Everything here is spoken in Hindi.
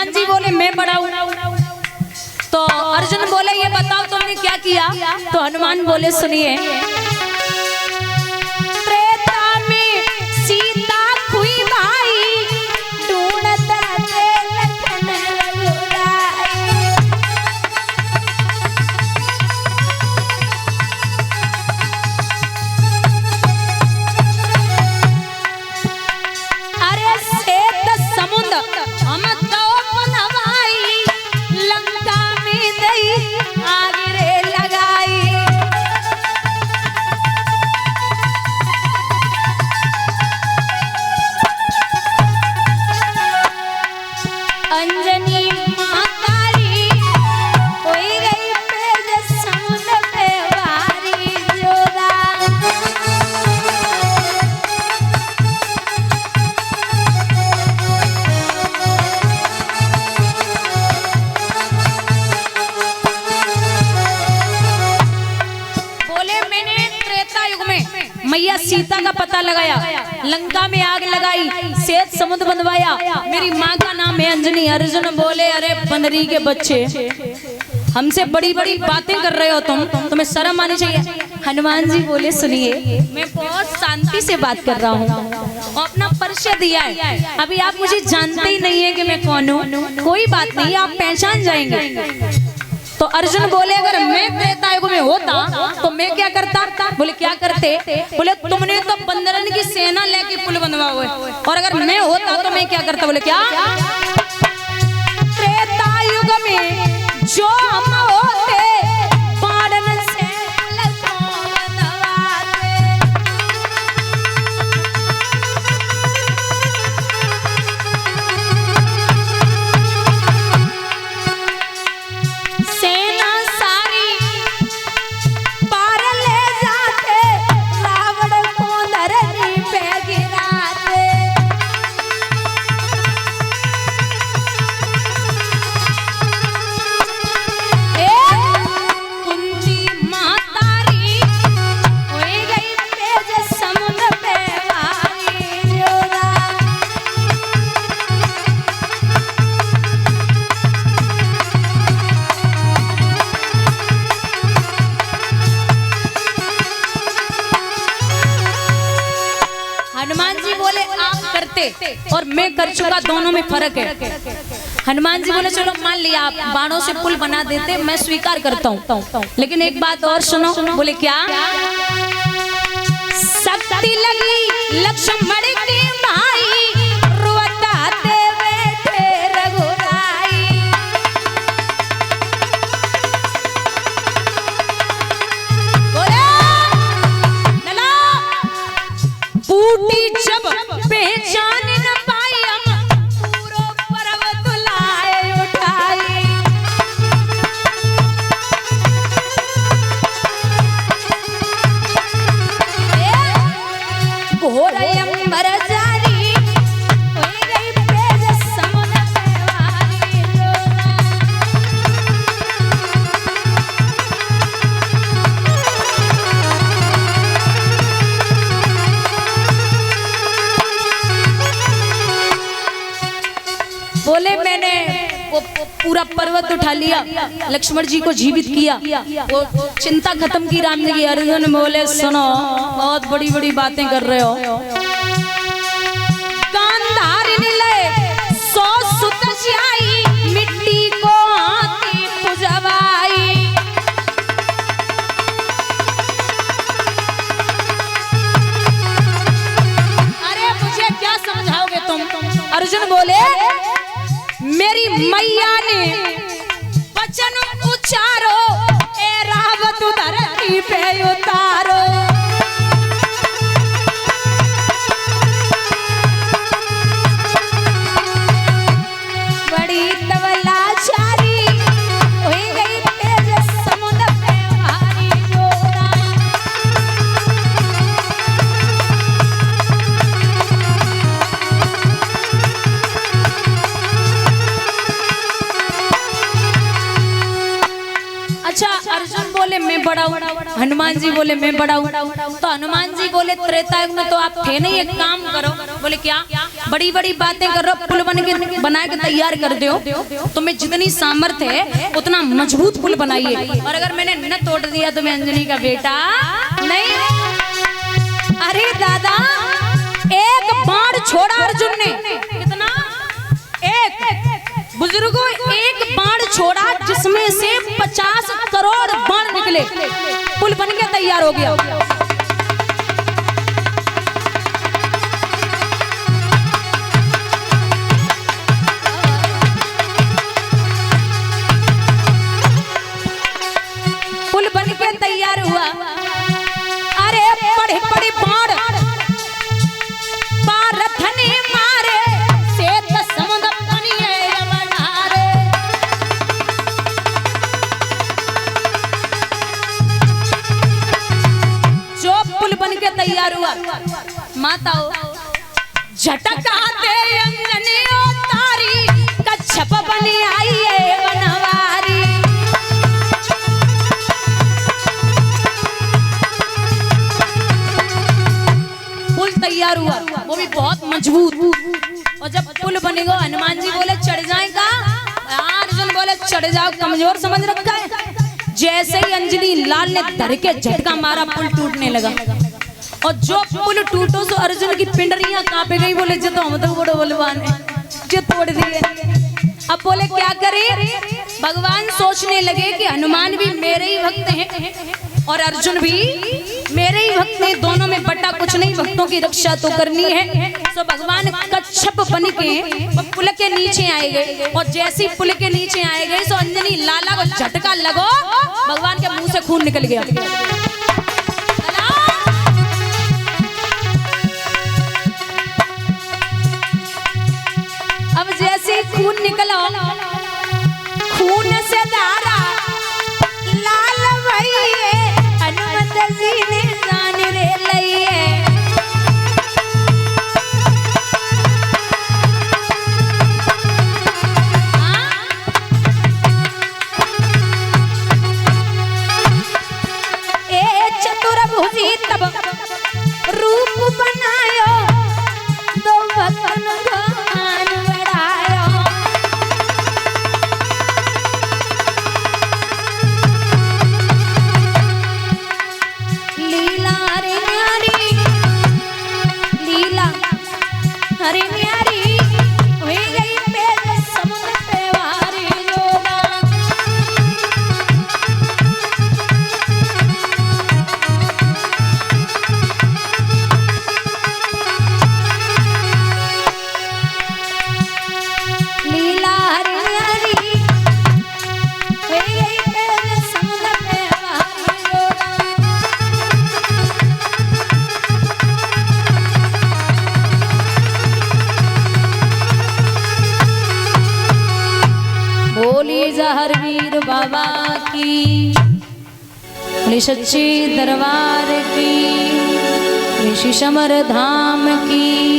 हनुमान जी बोले मैं बड़ा हूँ। तो अर्जुन बोले ये बताओ तुमने क्या किया? तो हनुमान बोले सुनिए, त्रेता में सीता खुई भाई, ढूंढता थे लखन रघुराई। अरे श्वेत समुद्र हम तो बनवाई, लंका में दई आग रे लगाई। अंजनी महाकाली कोई गई पेज समुद्र पे वारी जोदा। मैया सीता का पता लगाया, लंका में आग लगाई, श्वेत समुद्र बनवाया, मेरी माँ का नाम है अंजनी। अर्जुन बोले अरे बंदरी के बच्चे, हमसे बड़ी बड़ी बातें कर रहे हो तुम, तुम्हें शर्म आनी चाहिए। हनुमान जी बोले सुनिए, मैं बहुत शांति से बात कर रहा हूँ, अपना परिचय दिया है, अभी आप मुझे जानते ही नहीं है कि मैं कौन हूँ। कोई बात नहीं, आप पहचान जाएंगे। तो अर्जुन बोले अगर मैं त्रेता युग में होता तो मैं क्या करता? बोले क्या करते? बोले तुमने तो बंदरन की सेना लेके पुल बनवा हुए, और अगर मैं होता तो मैं क्या करता? बोले क्या? त्रेता युग में जो हम होते, पाड़न से लखों बनवाते। हनुमान जी बोले आप करते और मैं कर चुका, दोनों में फर्क है। हनुमान जी बोले चलो मान लिया आप बाणों से पुल बना देते, मैं स्वीकार करता हूँ, लेकिन एक बात और सुनो। बोले क्या? शक्ति लगी लक्ष्मण की भाई, रुआते बैठे रघुराई। बोले नला बूटी जब पहचान न पाई, हम पूरो पर्वत लाए उठाई। घोर अंबर जारी, हो गई पेज समुद्र पे वारी जोदा। बोले मैंने वो पूरा पर्वत उठा लिया, लक्ष्मण जी को जीवित किया, वो चिंता खत्म की राम जी की। अर्जुन बोले सुनो, बहुत बड़ी बड़ी बातें कर रहे हो। गांधारी ले 100 सुत जाई, मिट्टी को हाथी पुजवाई। अरे मुझे क्या समझाओगे तुम? अर्जुन बोले मेरी मैया ने वचन उच्चारो, ए रावत धरती पे उतारो। बड़ी तवलाचारी हो गई पेज समुद्र पे भारी जोदा। बड़ा हूँ। हनुमान जी बोले मैं बड़ा हूँ। तो हनुमान जी बोले त्रेता युग में तो आप थे नहीं, एक काम करो। बोले क्या? बड़ी बड़ी बातें कर रहे हो, पुल बना के तैयार कर दो, तुम्हें जितनी सामर्थ्य है उतना मजबूत पुल बनाइए, और अगर मैंने न तोड़ दिया तो मैं अंजनी का बेटा नहीं। अरे दादा, एक बाण छोड़ा अर्जुन ने, कितना? एक बुजुर्गों, एक बाण छोड़ा जिसमें से 50 करोड़ बाण निकले, पुल बन के तैयार हो गया। पुल बन के तैयार हुआ। अरे बड़े बड़े बाण पारथ ने मारे, श्वेत समुद्र बनिए बनारे। जो पुल बन के तैयार हुआ, माताओं झटका दे अंजनी तारी, कच्छप बनी आई है बनवारी। तैयार हुआ, वो भी बहुत मजबूत। और जब पुल बनेगा, हनुमान जी बोले चढ़ जाएगा, अर्जुन बोले चढ़ जाओ, कमजोर समझ रखा है। जैसे ही अंजनी लाल ने धर के झटका मारा, पुल टूटने लगा। और जो पुल टूटो तो अर्जुन की पिंडरियां कांपे गई। बोले जो तो हम तो बड़ो बलवान है, जो तोड़ दिए। अब बोले क्या करें? भगवान सोचने लगे कि हनुमान भी मेरे ही भक्त हैं और अर्जुन भी मेरे ही भक्त हैं, दोनों में बटा कुछ नहीं, भक्तों की रक्षा तो करनी है। तो भगवान कच्छप बन के पुल के नीचे आए गए, और जैसे पुल के नीचे आए गए तो अंजनी लाला को झटका लगो, भगवान के मुंह से खून निकल गया। अब जैसे खून निकला, खून से धारा लाल भई हनुमत जी ने जान रे लइए। ए चतुर्भुजी तब रूप बनायो, दो भक्तन गान बढ़ायो। लीला रे न्यारी, लीला हरे न्यारी, हुई गई पेड़ समुद्र पे वारी जोड़ा। लीला हरे न्यारी, हुई गई पेड़ समुद्र पे वारी जोड़ा। बोली जहर वीर बाबा की, बोली सच्चे दरबार की, ऋषि समर धाम की।